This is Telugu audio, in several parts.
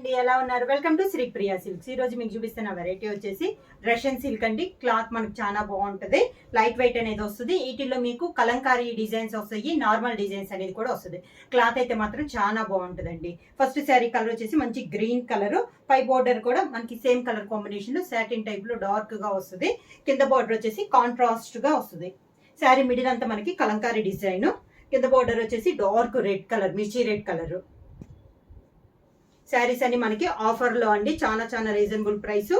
అండి, ఎలా ఉన్నారు? Welcome to Sri Priya silks. ఈ రోజు మీకు చూపిస్తున్న వెరైటీ వచ్చేసి రష్యన్ సిల్క్ అండి. క్లాత్ మనకు చాలా బాగుంటది, లైట్ వెయిట్ అనేది వస్తుంది. వీటిల్లో మీకు కలంకారీ డిజైన్స్ వస్తాయి, నార్మల్ డిజైన్స్ అనేది కూడా వస్తుంది. క్లాత్ అయితే మాత్రం చాలా బాగుంటుందండి. ఫస్ట్ శారీ కలర్ వచ్చేసి మంచి గ్రీన్ కలర్, పై బోర్డర్ కూడా మనకి సేమ్ కలర్ కాంబినేషన్ లో సాటిన్ టైప్ లో డార్క్ గా వస్తుంది. కింద బోర్డర్ వచ్చేసి కాంట్రాస్ట్ గా వస్తుంది. శారీ మిడిల్ అంతా మనకి కలంకారీ డిజైన్, కింద బోర్డర్ వచ్చేసి డార్క్ రెడ్ కలర్, మిర్చి రెడ్ కలర్. శారీస్ అన్ని మనకి ఆఫర్ లో అండి, చాలా చాలా రీజనబుల్ ప్రైస్.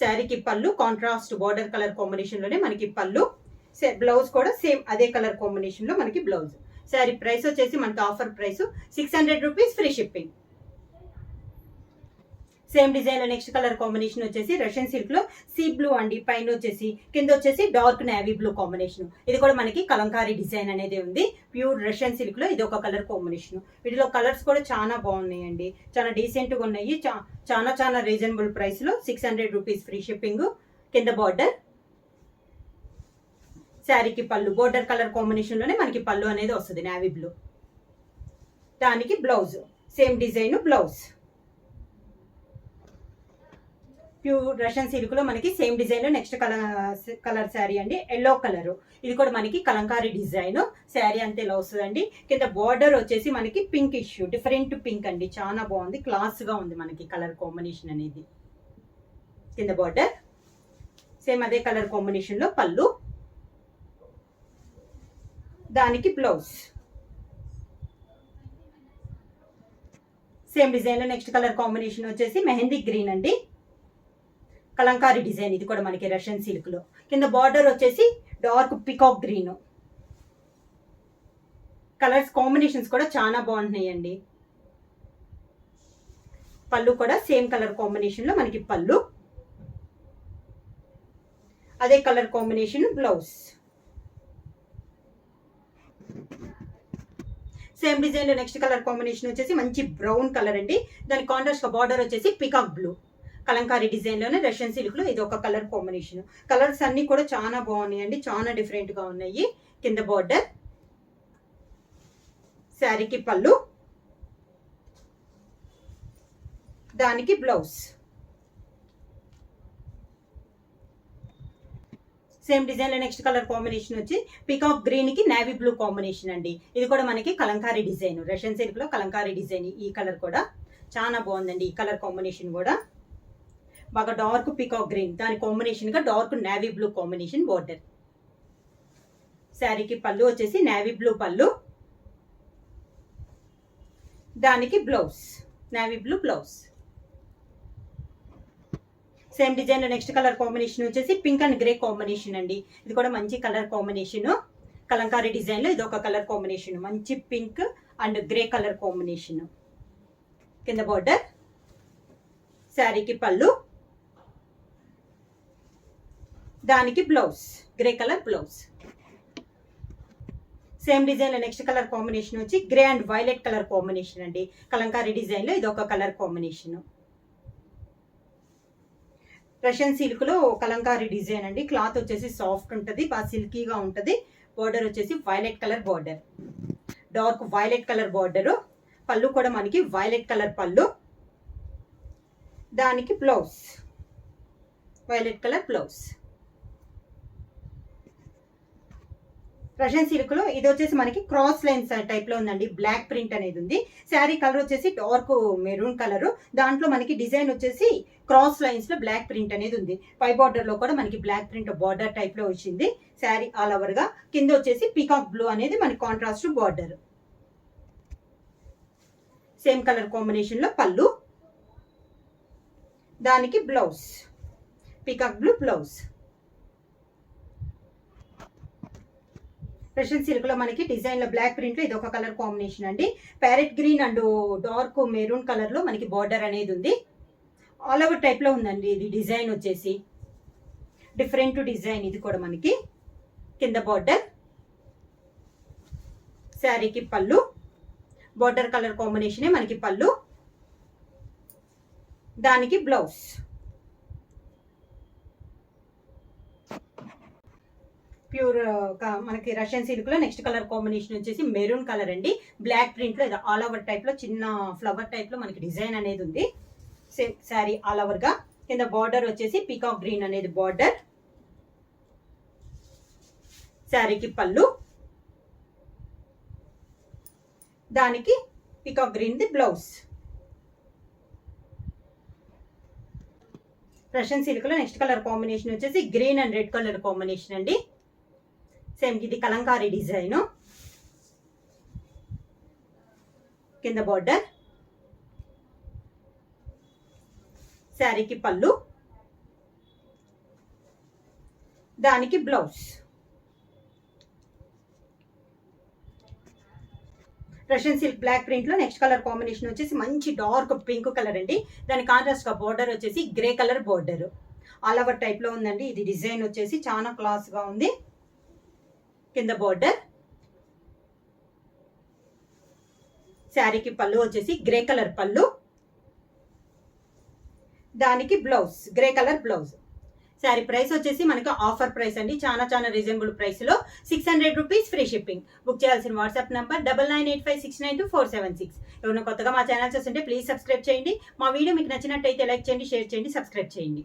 శారీకి పళ్ళు కాంట్రాస్ట్ బార్డర్ కలర్ కాంబినేషన్ లోనే మనకి పళ్ళు, బ్లౌజ్ కూడా సేమ్ అదే కలర్ కాంబినేషన్ లో మనకి బ్లౌజ్. శారీ ప్రైస్ వచ్చేసి మనకి offer price 600 rupees, free shipping. Same design లో నెక్స్ట్ కలర్ కాంబినేషన్ వచ్చేసి రష్యన్ సిల్క్ లో సీ బ్లూ అండి. పైన వచ్చేసి కింద వచ్చేసి డార్క్ నేవీ బ్లూ కాంబినేషన్. ఇది కూడా మనకి కలంకారీ డిజైన్ అనేది ఉంది. ప్యూర్ రష్యన్ సిల్క్ లో ఇది ఒక కలర్ కాంబినేషన్. వీటిలో కలర్స్ కూడా చాలా బాగున్నాయండి, చాలా డీసెంట్ గా ఉన్నాయి. చాలా చాలా రీజనబుల్ ప్రైస్ లో 600 రూపీస్, ఫ్రీ షిప్పింగ్. కింద బార్డర్, శారీకి పళ్ళు బోర్డర్ కలర్ కాంబినేషన్ లోనే మనకి పళ్ళు అనేది వస్తుంది, నేవీ బ్లూ. దానికి blouse same design blouse. Pure Russian silk లో మనకి సేమ్ డిజైన్ లో నెక్స్ట్ కలర్ శారీ అండి, ఎల్లో కలర్. ఇది కూడా మనకి కలంకారీ డిజైన్. శారీ అంతే ఇలా వస్తుందండి. కింద బార్డర్ వచ్చేసి మనకి పింక్ ఇష్యూ, డిఫరెంట్ పింక్ అండి, చాలా బాగుంది, క్లాస్ గా ఉంది మనకి కలర్ కాంబినేషన్ అనేది. కింద బార్డర్ సేమ్ అదే కలర్ కాంబినేషన్ లో పళ్ళు, దానికి బ్లౌజ్. సేమ్ డిజైన్ లో నెక్స్ట్ కలర్ కాంబినేషన్ వచ్చేసి మెహందీ గ్రీన్ అండి, కలంకారీ డిజైన్. ఇది కూడా మనకి రష్యన్ సిల్క్ లో. కింద బార్డర్ వచ్చేసి dark peacock green. Colours combinations కూడా చాలా బాగుంటున్నాయండి. పళ్ళు కూడా సేమ్ కలర్ కాంబినేషన్ లో మనకి పళ్ళు, అదే colour combination blouse. Same design లో నెక్స్ట్ కలర్ కాంబినేషన్ వచ్చేసి మంచి బ్రౌన్ కలర్ అండి. దాని కాంట్రాస్ట్ బార్డర్ వచ్చేసి పికాక్ బ్లూ. కలంకారీ డిజైన్ లోనే రష్యన్ సిల్క్ లో ఇది ఒక కలర్ కాంబినేషన్. కలర్స్ అన్ని కూడా చాలా బాగున్నాయి అండి, చాలా డిఫరెంట్ గా ఉన్నాయి. కింద బార్డర్, శారీకి పళ్ళు, దానికి బ్లౌజ్. సేమ్ డిజైన్ లో నెక్స్ట్ కలర్ కాంబినేషన్ వచ్చి పికాక్ గ్రీన్ కి నేవీ బ్లూ కాంబినేషన్ అండి. ఇది కూడా మనకి కలంకారీ డిజైన్, రష్యన్ సిల్క్ లో కలంకారీ డిజైన్. ఈ కలర్ కూడా చాలా బాగుందండి. ఈ కలర్ కాంబినేషన్ కూడా బాగా డార్క్ పికాక్ గ్రీన్, దాని కాంబినేషన్ గా dark navy blue combination border. శారీకి పళ్ళు వచ్చేసి నేవీ బ్లూ పళ్ళు, దానికి blouse, navy blue blouse. Same design లో నెక్స్ట్ కలర్ కాంబినేషన్ వచ్చేసి పింక్ అండ్ గ్రే కాంబినేషన్ అండి. ఇది కూడా మంచి కలర్ కాంబినేషన్. కలంకారీ డిజైన్ లో ఇది ఒక కలర్ కాంబినేషన్, మంచి pink and grey colour combination. కింద బార్డర్, శారీకి పళ్ళు, దానికి blouse, grey colour blouse. Same design లో నెక్స్ట్ కలర్ కాంబినేషన్ వచ్చి grey and violet colour combination అండి. కలంకారీ డిజైన్ లో ఇది ఒక కలర్ కాంబినేషన్. రష్యన్ సిల్క్ లో కలంకారీ డిజైన్ అండి. క్లాత్ వచ్చేసి సాఫ్ట్ ఉంటుంది, బాగా సిల్కీగా ఉంటుంది. బార్డర్ వచ్చేసి violet colour border, dark violet colour border. పళ్ళు కూడా మనకి వైలెట్ కలర్ పళ్ళు, దానికి blouse, violet colour blouse. Russian silk లో ఇది వచ్చేసి మనకి క్రాస్ లైన్స్ టైప్ లో ఉందండి, బ్లాక్ ప్రింట్ అనేది ఉంది. శారీ కలర్ వచ్చేసి డార్క్ మెరూన్ కలర్, దాంట్లో మనకి డిజైన్ వచ్చేసి క్రాస్ లైన్స్ లో బ్లాక్ ప్రింట్ అనేది ఉంది. పై బార్డర్ లో కూడా మనకి బ్లాక్ ప్రింట్ బార్డర్ టైప్ లో వచ్చింది. శారీ ఆల్ ఓవర్ గా. కింద వచ్చేసి పీకాక్ బ్లూ అనేది మనకి contrast border. Same colour combination లో పళ్ళు, దానికి blouse, peacock blue blouse. Russian silk లో మనకి డిజైన్ లో బ్లాక్ ప్రింట్ లో ఇది ఒక కలర్ కాంబినేషన్ అండి. Parrot green and dark maroon colour లో మనకి బార్డర్ అనేది ఉంది. ఆల్ ఓవర్ టైప్ లో ఉందండి ఇది డిజైన్ వచ్చేసి, డిఫరెంట్ డిజైన్. ఇది కూడా మనకి కింద బార్డర్, శారీకి పళ్ళు, బార్డర్ కలర్ కాంబినేషనే మనకి పళ్ళు, దానికి బ్లౌజ్. ప్యూర్ మనకి రష్యన్ సిల్క్ లో నెక్స్ట్ కలర్ కాంబినేషన్ వచ్చేసి మెరూన్ కలర్ అండి. బ్లాక్ ప్రింట్ లో ఆల్ ఓవర్ టైప్ లో చిన్న ఫ్లవర్ టైప్ లో మనకి డిజైన్ అనేది ఉంది. సేమ్ శారీ ఆల్ ఓవర్ గా. కింద బార్డర్ వచ్చేసి పీకాక్ గ్రీన్ అనేది బార్డర్. శారీకి పళ్ళు, దానికి పీకాక్ గ్రీన్ ది బ్లౌజ్. రష్యన్ సిల్క్ లో నెక్స్ట్ కలర్ కాంబినేషన్ వచ్చేసి green and red colour combination అండి. సేమ్ ఇది కలంకారీ డిజైన్. కింద బార్డర్, శారీకి పళ్ళు, దానికి blouse. Russian silk block print లో నెక్స్ట్ కలర్ కాంబినేషన్ వచ్చేసి మంచి డార్క్ పింక్ కలర్ అండి. దాని కాంట్రాస్ట్ గా బార్డర్ వచ్చేసి grey colour border. All over type లో ఉందండి. ఇది డిజైన్ వచ్చేసి చాలా క్లాస్ గా ఉంది. కింద బార్డర్, శారీకి పళ్ళు వచ్చేసి గ్రే కలర్ పళ్ళు, దానికి blouse grey colour blouse. Sari price వచ్చేసి మనకి ఆఫర్ ప్రైస్ అండి. చాలా రీజనబుల్ ప్రైస్ లో 600 రూపీస్ ఫ్రీ షిప్పింగ్. బుక్ చేయాల్సిన వాట్సాప్ నంబర్ 9985692476. ఎవరైనా కొత్తగా మా ఛానల్ చూస్తుంటే ప్లీజ్ సబ్స్క్రైబ్ చేయండి. మా వీడియో మీకు నచ్చినట్టయితే లైక్ చేయండి, షేర్ చేయండి, సబ్స్క్రైబ్ చేయండి.